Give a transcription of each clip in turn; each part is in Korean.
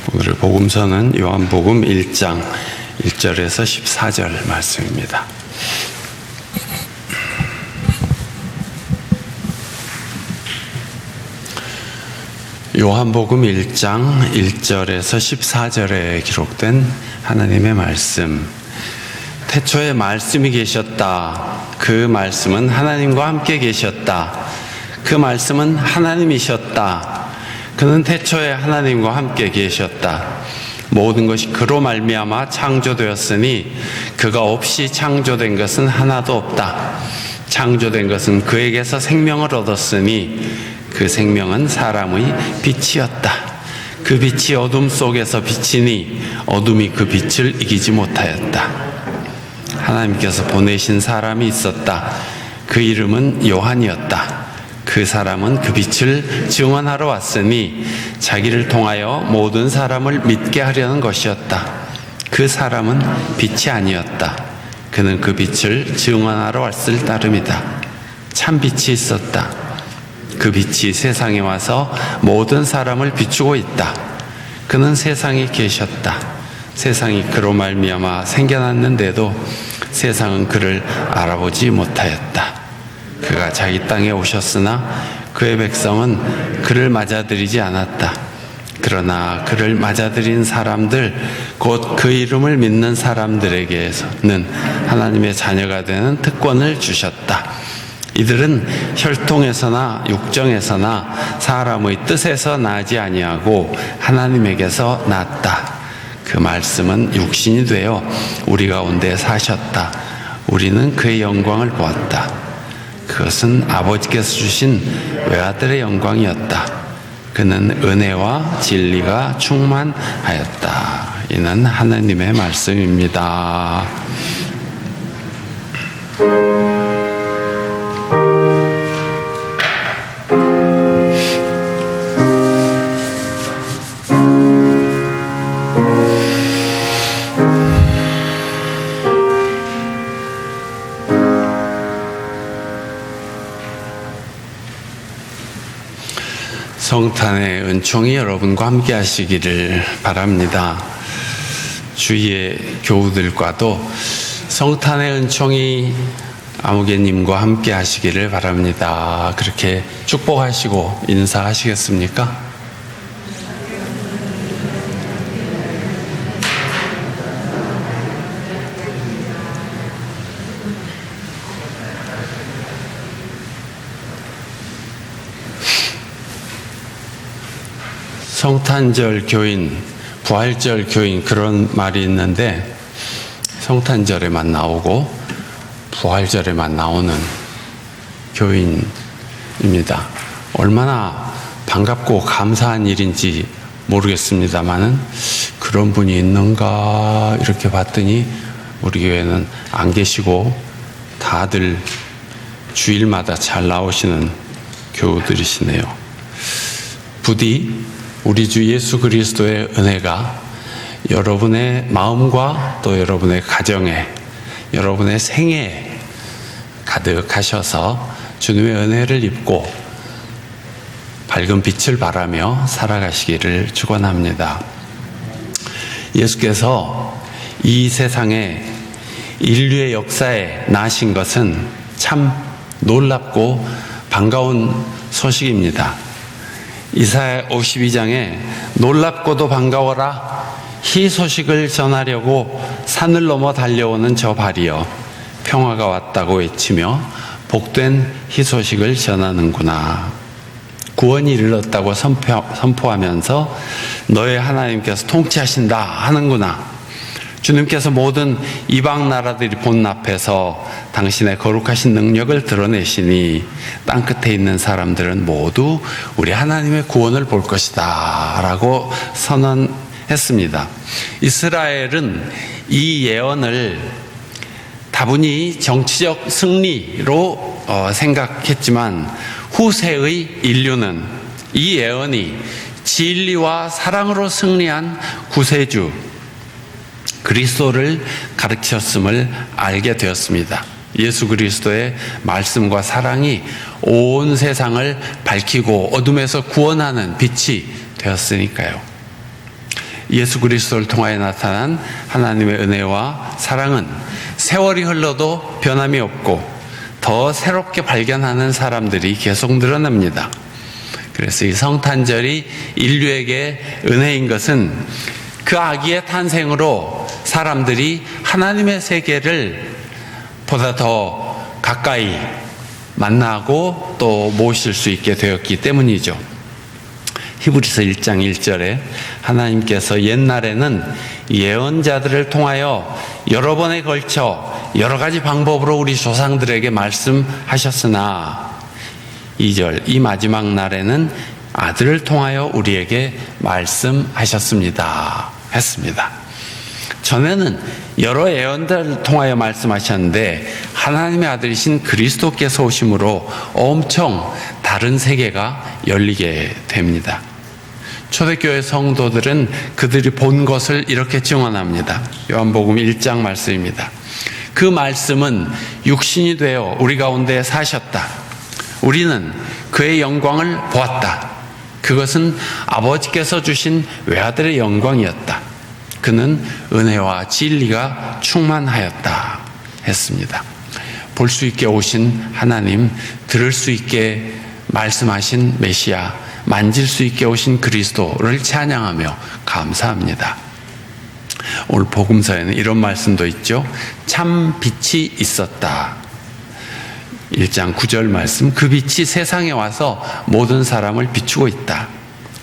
오늘의 복음서는 요한복음 1장 1절에서 14절 말씀입니다. 요한복음 1장 1절에서 14절에 기록된 하나님의 말씀. 태초에 말씀이 계셨다. 그 말씀은 하나님과 함께 계셨다. 그 말씀은 하나님이셨다. 그는 태초에 하나님과 함께 계셨다. 모든 것이 그로 말미암아 창조되었으니 그가 없이 창조된 것은 하나도 없다. 창조된 것은 그에게서 생명을 얻었으니 그 생명은 사람의 빛이었다. 그 빛이 어둠 속에서 비치니 어둠이 그 빛을 이기지 못하였다. 하나님께서 보내신 사람이 있었다. 그 이름은 요한이었다. 그 사람은 그 빛을 증언하러 왔으니 자기를 통하여 모든 사람을 믿게 하려는 것이었다. 그 사람은 빛이 아니었다. 그는 그 빛을 증언하러 왔을 따름이다. 참 빛이 있었다. 그 빛이 세상에 와서 모든 사람을 비추고 있다. 그는 세상에 계셨다. 세상이 그로 말미암아 생겨났는데도 세상은 그를 알아보지 못하였다. 그가 자기 땅에 오셨으나 그의 백성은 그를 맞아들이지 않았다. 그러나 그를 맞아들인 사람들, 곧 그 이름을 믿는 사람들에게는 하나님의 자녀가 되는 특권을 주셨다. 이들은 혈통에서나 육정에서나 사람의 뜻에서 나지 아니하고 하나님에게서 났다. 그 말씀은 육신이 되어 우리 가운데 사셨다. 우리는 그의 영광을 보았다. 그것은 아버지께서 주신 외아들의 영광이었다. 그는 은혜와 진리가 충만하였다. 이는 하나님의 말씀입니다. 성탄의 은총이 여러분과 함께 하시기를 바랍니다. 주위의 교우들과도 성탄의 은총이 아무개님과 함께 하시기를 바랍니다. 그렇게 축복하시고 인사하시겠습니까? 성탄절 교인, 부활절 교인 그런 말이 있는데 성탄절에만 나오고 부활절에만 나오는 교인입니다. 얼마나 반갑고 감사한 일인지 모르겠습니다만은 그런 분이 있는가 이렇게 봤더니 우리 교회는 안 계시고 다들 주일마다 잘 나오시는 교우들이시네요. 부디 우리 주 예수 그리스도의 은혜가 여러분의 마음과 또 여러분의 가정에, 여러분의 생애에 가득하셔서 주님의 은혜를 입고 밝은 빛을 발하며 살아가시기를 축원합니다. 예수께서 이 세상에 인류의 역사에 나신 것은 참 놀랍고 반가운 소식입니다. 이사야 52장에 놀랍고도 반가워라 희 소식을 전하려고 산을 넘어 달려오는 저 발이여 평화가 왔다고 외치며 복된 희 소식을 전하는구나. 구원이 이르렀다고 선포하면서 너의 하나님께서 통치하신다 하는구나. 주님께서 모든 이방 나라들이 본 앞에서 당신의 거룩하신 능력을 드러내시니 땅끝에 있는 사람들은 모두 우리 하나님의 구원을 볼 것이다 라고 선언했습니다. 이스라엘은 이 예언을 다분히 정치적 승리로 생각했지만 후세의 인류는 이 예언이 진리와 사랑으로 승리한 구세주 그리스도를 가르쳤음을 알게 되었습니다. 예수 그리스도의 말씀과 사랑이 온 세상을 밝히고 어둠에서 구원하는 빛이 되었으니까요. 예수 그리스도를 통하여 나타난 하나님의 은혜와 사랑은 세월이 흘러도 변함이 없고 더 새롭게 발견하는 사람들이 계속 늘어납니다. 그래서 이 성탄절이 인류에게 은혜인 것은 그 아기의 탄생으로 사람들이 하나님의 세계를 보다 더 가까이 만나고 또 모실 수 있게 되었기 때문이죠. 히브리서 1장 1절에 하나님께서 옛날에는 예언자들을 통하여 여러 번에 걸쳐 여러 가지 방법으로 우리 조상들에게 말씀하셨으나 2절 이 마지막 날에는 아들을 통하여 우리에게 말씀하셨습니다 했습니다. 전에는 여러 예언자를 통하여 말씀하셨는데 하나님의 아들이신 그리스도께서 오심으로 엄청 다른 세계가 열리게 됩니다. 초대교회 성도들은 그들이 본 것을 이렇게 증언합니다. 요한복음 1장 말씀입니다. 그 말씀은 육신이 되어 우리 가운데 사셨다. 우리는 그의 영광을 보았다. 그것은 아버지께서 주신 외아들의 영광이었다. 그는 은혜와 진리가 충만하였다 했습니다. 볼 수 있게 오신 하나님, 들을 수 있게 말씀하신 메시아, 만질 수 있게 오신 그리스도를 찬양하며 감사합니다. 오늘 복음서에는 이런 말씀도 있죠. 참 빛이 있었다. 1장 9절 말씀, 그 빛이 세상에 와서 모든 사람을 비추고 있다.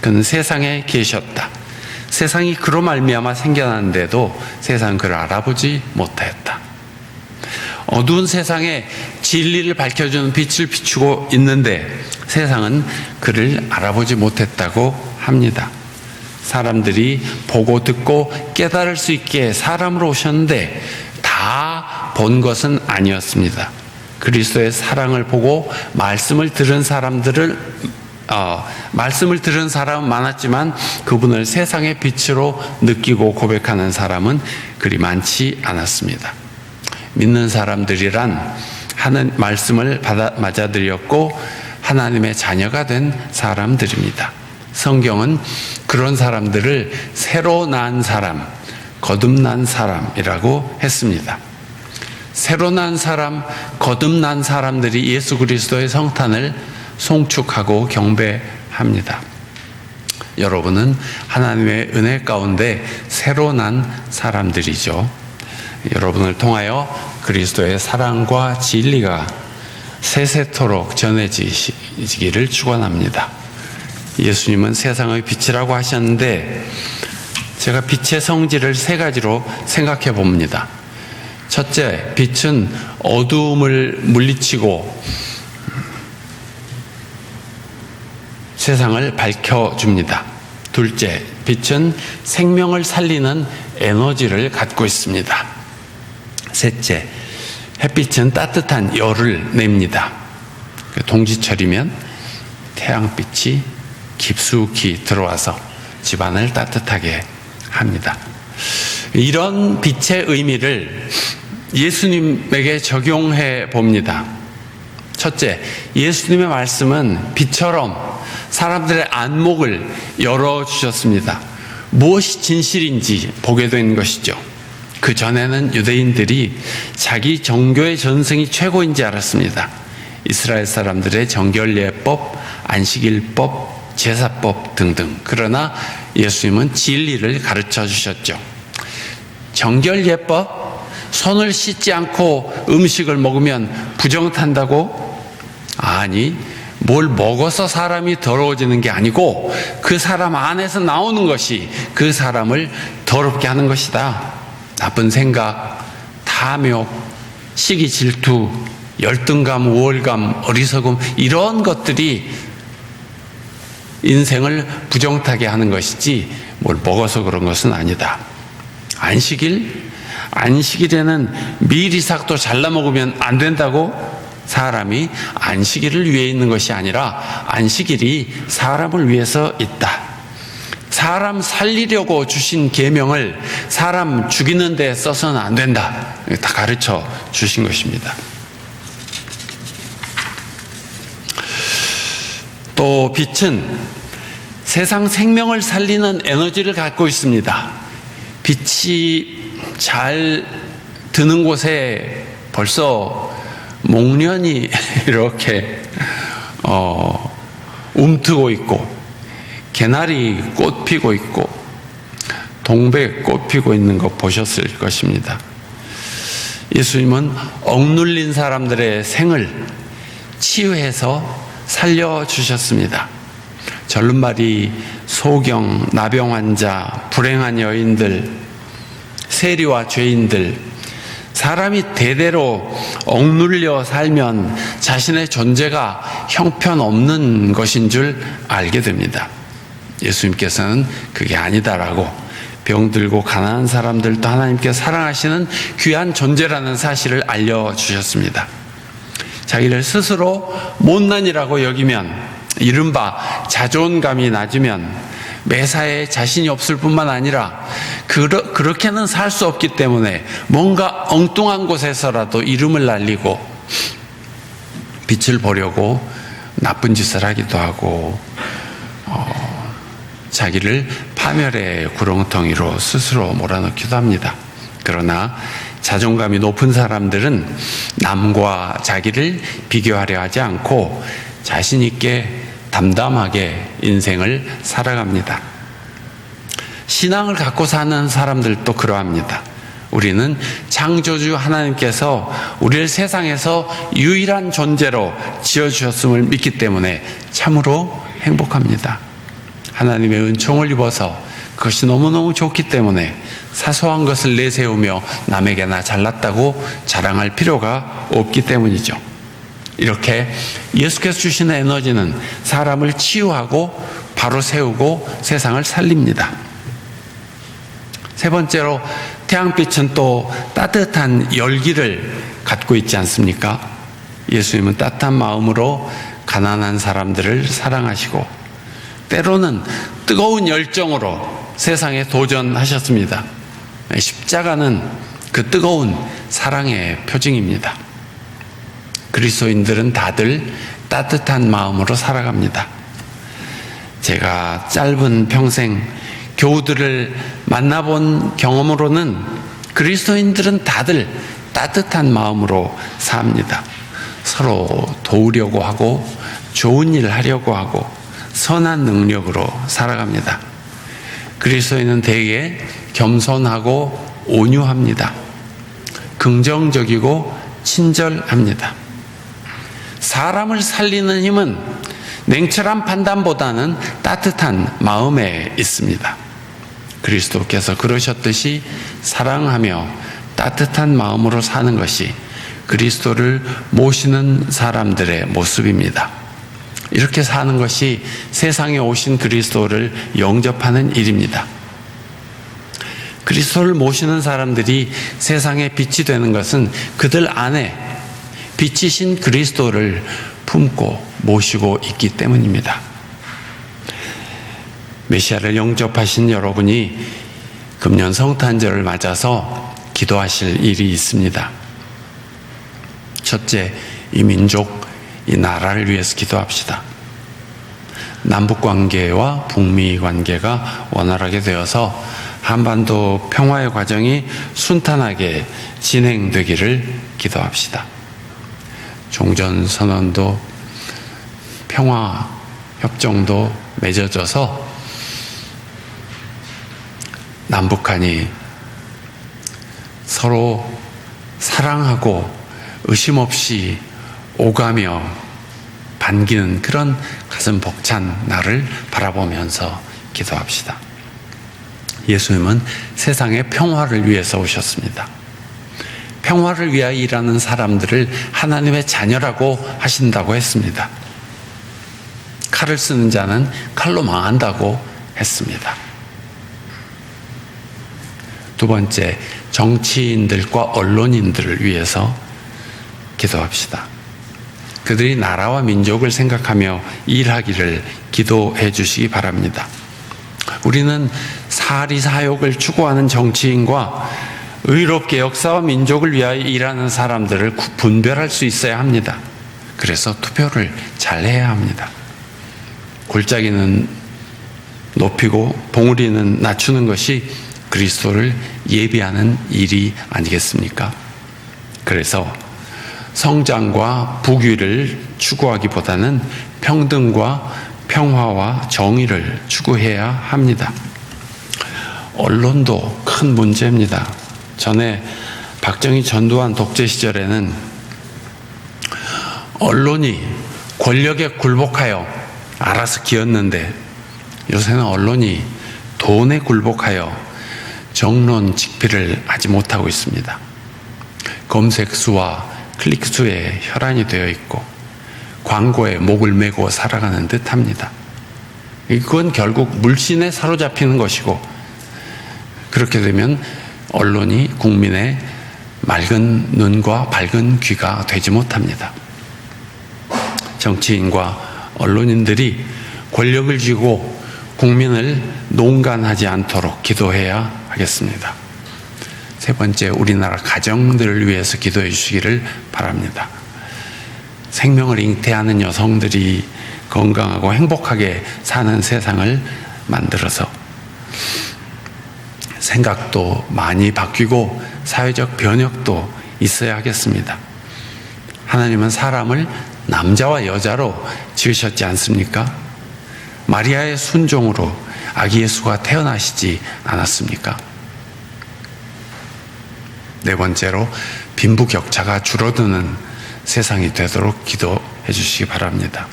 그는 세상에 계셨다. 세상이 그로 말미암아 생겨났는데도 세상은 그를 알아보지 못하였다. 어두운 세상에 진리를 밝혀주는 빛을 비추고 있는데 세상은 그를 알아보지 못했다고 합니다. 사람들이 보고 듣고 깨달을 수 있게 사람으로 오셨는데 다 본 것은 아니었습니다. 그리스도의 사랑을 보고 말씀을 들은 사람은 많았지만 그분을 세상의 빛으로 느끼고 고백하는 사람은 그리 많지 않았습니다. 믿는 사람들이란 하는 말씀을 맞아들였고 하나님의 자녀가 된 사람들입니다. 성경은 그런 사람들을 새로 난 사람, 거듭난 사람이라고 했습니다. 새로 난 사람, 거듭난 사람들이 예수 그리스도의 성탄을 송축하고 경배합니다. 여러분은 하나님의 은혜 가운데 새로 난 사람들이죠. 여러분을 통하여 그리스도의 사랑과 진리가 세세토록 전해지기를 축원합니다. 예수님은 세상의 빛이라고 하셨는데 제가 빛의 성질을 세 가지로 생각해 봅니다. 첫째, 빛은 어두움을 물리치고 세상을 밝혀줍니다. 둘째, 빛은 생명을 살리는 에너지를 갖고 있습니다. 셋째, 햇빛은 따뜻한 열을 냅니다. 동지철이면 태양빛이 깊숙이 들어와서 집안을 따뜻하게 합니다. 이런 빛의 의미를 예수님에게 적용해 봅니다. 첫째, 예수님의 말씀은 빛처럼 사람들의 안목을 열어주셨습니다. 무엇이 진실인지 보게 된 것이죠. 그 전에는 유대인들이 자기 종교의 전승이 최고인지 알았습니다. 이스라엘 사람들의 정결예법, 안식일법, 제사법 등등. 그러나 예수님은 진리를 가르쳐 주셨죠. 정결예법, 손을 씻지 않고 음식을 먹으면 부정탄다고? 아니, 뭘 먹어서 사람이 더러워지는 게 아니고 그 사람 안에서 나오는 것이 그 사람을 더럽게 하는 것이다. 나쁜 생각, 탐욕, 시기 질투, 열등감, 우월감, 어리석음 이런 것들이 인생을 부정타게 하는 것이지 뭘 먹어서 그런 것은 아니다. 안식일에는 밀이삭도 잘라 먹으면 안 된다고? 사람이 안식일을 위해 있는 것이 아니라 안식일이 사람을 위해서 있다. 사람 살리려고 주신 계명을 사람 죽이는 데 써서는 안 된다. 다 가르쳐 주신 것입니다. 또 빛은 세상 생명을 살리는 에너지를 갖고 있습니다. 빛이 잘 드는 곳에 벌써 목련이 이렇게 움트고 있고, 개나리 꽃 피고 있고, 동백 꽃 피고 있는 거 보셨을 것입니다. 예수님은 억눌린 사람들의 생을 치유해서 살려주셨습니다. 절름발이, 소경, 나병 환자, 불행한 여인들, 세리와 죄인들, 사람이 대대로 억눌려 살면 자신의 존재가 형편없는 것인 줄 알게 됩니다. 예수님께서는 그게 아니다라고, 병들고 가난한 사람들도 하나님께 사랑하시는 귀한 존재라는 사실을 알려주셨습니다. 자기를 스스로 못난이라고 여기면, 이른바 자존감이 낮으면 매사에 자신이 없을 뿐만 아니라 그렇게는 살 수 없기 때문에 뭔가 엉뚱한 곳에서라도 이름을 날리고 빛을 보려고 나쁜 짓을 하기도 하고, 자기를 파멸의 구렁텅이로 스스로 몰아넣기도 합니다. 그러나 자존감이 높은 사람들은 남과 자기를 비교하려 하지 않고 자신 있게 담담하게 인생을 살아갑니다. 신앙을 갖고 사는 사람들도 그러합니다. 우리는 창조주 하나님께서 우리를 세상에서 유일한 존재로 지어주셨음을 믿기 때문에 참으로 행복합니다. 하나님의 은총을 입어서 그것이 너무너무 좋기 때문에 사소한 것을 내세우며 남에게나 잘났다고 자랑할 필요가 없기 때문이죠. 이렇게 예수께서 주시는 에너지는 사람을 치유하고 바로 세우고 세상을 살립니다. 세 번째로, 태양빛은 또 따뜻한 열기를 갖고 있지 않습니까? 예수님은 따뜻한 마음으로 가난한 사람들을 사랑하시고, 때로는 뜨거운 열정으로 세상에 도전하셨습니다. 십자가는 그 뜨거운 사랑의 표징입니다. 그리스도인들은 다들 따뜻한 마음으로 살아갑니다. 제가 짧은 평생 교우들을 만나본 경험으로는 그리스도인들은 다들 따뜻한 마음으로 삽니다. 서로 도우려고 하고 좋은 일을 하려고 하고 선한 능력으로 살아갑니다. 그리스도인은 대개 겸손하고 온유합니다. 긍정적이고 친절합니다. 사람을 살리는 힘은 냉철한 판단보다는 따뜻한 마음에 있습니다. 그리스도께서 그러셨듯이 사랑하며 따뜻한 마음으로 사는 것이 그리스도를 모시는 사람들의 모습입니다. 이렇게 사는 것이 세상에 오신 그리스도를 영접하는 일입니다. 그리스도를 모시는 사람들이 세상에 빛이 되는 것은 그들 안에 빛이신 그리스도를 품고 모시고 있기 때문입니다. 메시아를 영접하신 여러분이 금년 성탄절을 맞아서 기도하실 일이 있습니다. 첫째, 이 민족, 이 나라를 위해서 기도합시다. 남북 관계와 북미 관계가 원활하게 되어서 한반도 평화의 과정이 순탄하게 진행되기를 기도합시다. 종전선언도 평화협정도 맺어져서 남북한이 서로 사랑하고 의심 없이 오가며 반기는 그런 가슴 벅찬 날을 바라보면서 기도합시다. 예수님은 세상의 평화를 위해서 오셨습니다. 평화를 위하여 일하는 사람들을 하나님의 자녀라고 하신다고 했습니다. 칼을 쓰는 자는 칼로 망한다고 했습니다. 두 번째, 정치인들과 언론인들을 위해서 기도합시다. 그들이 나라와 민족을 생각하며 일하기를 기도해 주시기 바랍니다. 우리는 사리사욕을 추구하는 정치인과 의롭게 역사와 민족을 위하여 일하는 사람들을 분별할 수 있어야 합니다. 그래서 투표를 잘 해야 합니다. 골짜기는 높이고 봉우리는 낮추는 것이 그리스도를 예비하는 일이 아니겠습니까? 그래서 성장과 부귀를 추구하기보다는 평등과 평화와 정의를 추구해야 합니다. 언론도 큰 문제입니다. 전에 박정희 전두환 독재 시절에는 언론이 권력에 굴복하여 알아서 기었는데, 요새는 언론이 돈에 굴복하여 정론 직필을 하지 못하고 있습니다. 검색수와 클릭수에 혈안이 되어 있고 광고에 목을 메고 살아가는 듯합니다. 그건 결국 물신에 사로잡히는 것이고, 그렇게 되면 언론이 국민의 맑은 눈과 밝은 귀가 되지 못합니다. 정치인과 언론인들이 권력을 쥐고 국민을 농간하지 않도록 기도해야 하겠습니다. 세 번째, 우리나라 가정들을 위해서 기도해 주시기를 바랍니다. 생명을 잉태하는 여성들이 건강하고 행복하게 사는 세상을 만들어서 생각도 많이 바뀌고 사회적 변혁도 있어야 하겠습니다. 하나님은 사람을 남자와 여자로 지으셨지 않습니까? 마리아의 순종으로 아기 예수가 태어나시지 않았습니까? 네 번째로, 빈부격차가 줄어드는 세상이 되도록 기도해 주시기 바랍니다.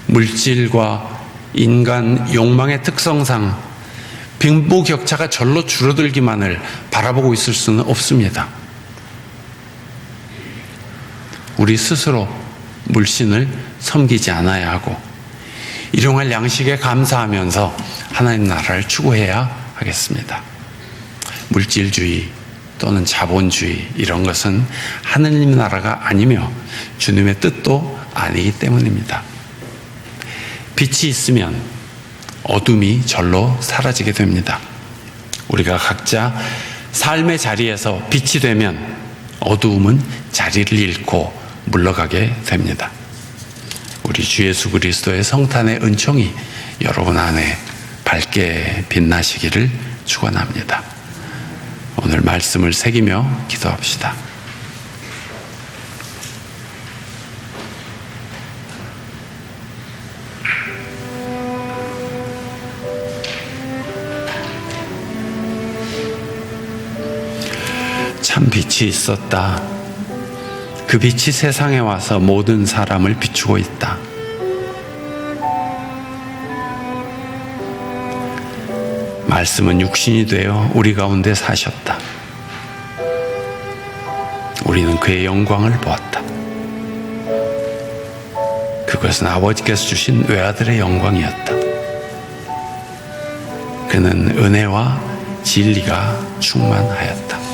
물질과 인간 욕망의 특성상 빈부격차가 절로 줄어들기만을 바라보고 있을 수는 없습니다. 우리 스스로 물신을 섬기지 않아야 하고 일용할 양식에 감사하면서 하나님 나라를 추구해야 하겠습니다. 물질주의 또는 자본주의, 이런 것은 하느님 나라가 아니며 주님의 뜻도 아니기 때문입니다. 빛이 있으면 어둠이 절로 사라지게 됩니다. 우리가 각자 삶의 자리에서 빛이 되면 어두움은 자리를 잃고 물러가게 됩니다. 우리 주 예수 그리스도의 성탄의 은총이 여러분 안에 밝게 빛나시기를 축원합니다. 오늘 말씀을 새기며 기도합시다. 참 빛이 있었다. 그 빛이 세상에 와서 모든 사람을 비추고 있다. 말씀은 육신이 되어 우리 가운데 사셨다. 우리는 그의 영광을 보았다. 그것은 아버지께서 주신 외아들의 영광이었다. 그는 은혜와 진리가 충만하였다.